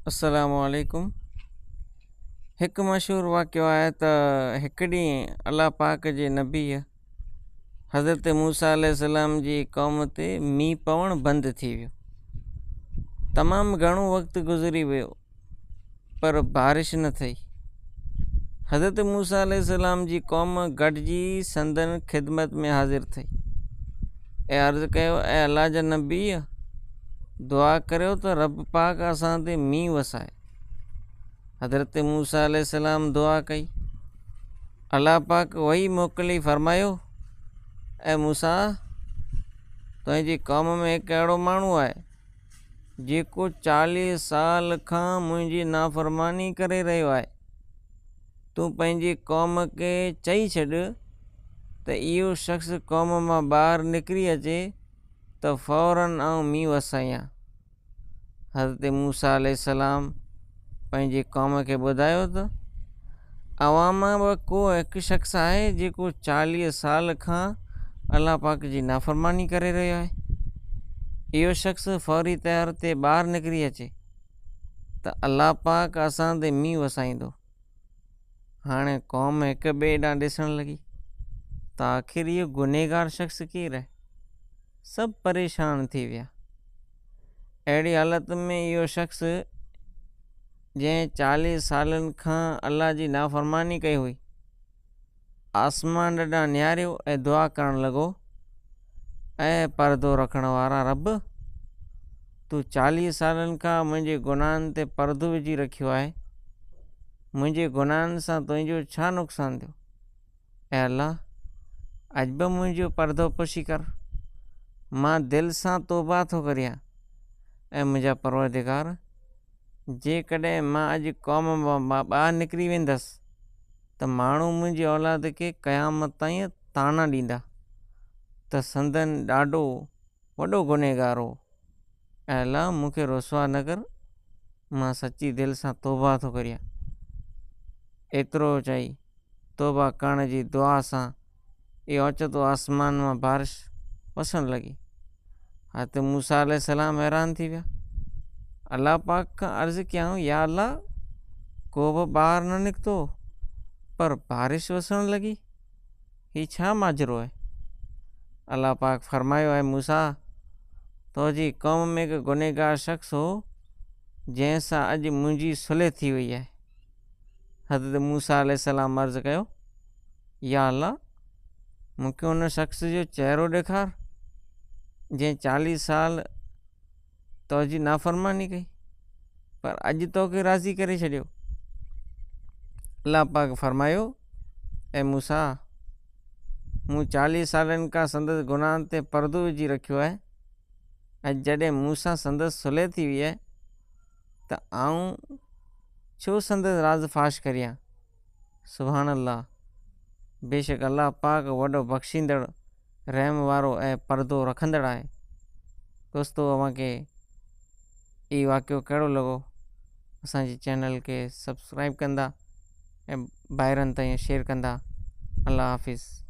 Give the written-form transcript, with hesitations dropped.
अस्सलामु अलैकुम। हिकु मशहूरु वाक़ियो आहे त हिकु ॾींहुं अल्लाह पाक जे नबी हज़रत मूसा अलैहिस्सलाम जी क़ौम ते मींहुं पवणु बंदि थी वियो। तमामु घणो वक़्तु गुज़री वियो पर बारिश न थी। हज़रत मूसा अलैहिस्सलाम जी क़ौम गॾिजी संदन ख़िदमत में हाज़िर थी ऐं अर्ज़ु कयो, ऐं अल्लाह जा नबी दुआ करियो त रब पाक असां ते मींहुं वसाए। हज़रत मूसा अलैहिस्सलाम दुआ कई। अल्लाह पाक वही मोकिली, फरमायो, ऐं मूसा तुंहिंजी क़ौम में हिकु अहिड़ो माण्हू आहे जेको 40 साल खां मुंहिंजी नाफ़रमानी करे रहियो आहे। तूं पंहिंजी क़ौम खे चई छॾ त इहो शख़्स क़ौम मां ॿाहिरि निकिरी अचे त फ़ौरन आउं मींहुं वसायां। हज़रत मूसा अलैहिस्सलाम पंहिंजी क़ौम खे ॿुधायो त अवां मां को हिकु शख़्स आहे जेको 40 साल खां अल्लाह पाक जी नाफ़रमानी करे रहियो आहे। इहो शख़्स फौरी तौर ते ॿाहिरि निकिरी अचे त अल्लाह पाक असां ते मींहुं वसाईंदो। हाणे क़ौम हिक ॿिए ॾांहुं ॾिसणु लॻी त आख़िर इहो गुनहगार शख़्स केरु आहे। सभु परेशान थी विया। अहिड़ी हालत में इहो शख़्स जंहिं 40 सालनि खां अल्लाह जी नाफ़रमानी कई हुई, आसमान ॾांहुं निहारियो ऐं दुआ करणु लॻो, ऐं परदो रखण वारा रब, तूं 40 सालनि खां मुंहिंजे गुनाहनि ते परदो विझी रखियो आहे। मुंहिंजे गुनाहनि सां तुंहिंजो छा नुक़सानु थियो? ऐं अल्लाह, अॼु बि मुंहिंजो परदो पुशी कर। मां दिलि सां तौबा थो करियां, ऐं मुंहिंजा परवरदिगार, जेकॾहिं मां अॼु क़ौम मां ॿाहिरि निकिरी वेंदसि त माण्हू मुंहिंजी औलाद खे क़यामत ताईं ताना ॾींदा त संदन ॾाढो वॾो गुनहगार हो। ऐं अल्लाह, मूंखे रुसवा न कर, मां सची दिलि सां तौबा थो करियां। एतिरो चई तौबा करण जी दुआ सां इहो अचतो आसमान मां बारिश वसणु लॻी। हज़रत मूसा अलैहिस्सलाम हैरान थी विया। अल्लाह पाक खां अर्ज़ु कयऊं, या अल्लाह, को बि ॿाहिरि न निकितो पर बारिश वसणु लॻी, हीउ छा माजरो आहे? अल्लाह पाक फरमायो, आहे मूसा, तुंहिंजी क़ौम में हिकु गुनहगार शख़्स हो जंहिंसां अॼु मुंहिंजी सुलह थी वई आहे। हज़रत मूसा अलैहिस्सलाम अर्ज़ु कयो, या अल्लाह, मूंखे हुन शख़्स जो चहिरो ॾेखार जंहिं 40 साल तुंहिंजी नाफ़रमानी कई पर अॼु तोखे राज़ी करे छॾियो। अल्लाह पाक फरमायो, ऐं मूसा, मूं 40 सालनि खां संदसि गुनाहनि ते परदो विझी रखियो आहे। ऐं जॾहिं मूंसां संदसि सुलह थी वई आहे त आऊं छो संदसि राज़ फाश करियां। सुभान अल्लाह, बेशक अल्लाह पाक वॾो बख़्शींदड़, रहम वारो ऐं परदो रखंदड़ आहे। दोस्तो, अव्हांखे इहो वाक़ियो कहिड़ो लॻो? असांजे चैनल खे सब्सक्राइब कंदा ऐं ॿाहिरनि ताईं शेयर कंदा। अल्लाह हाफ़िज़।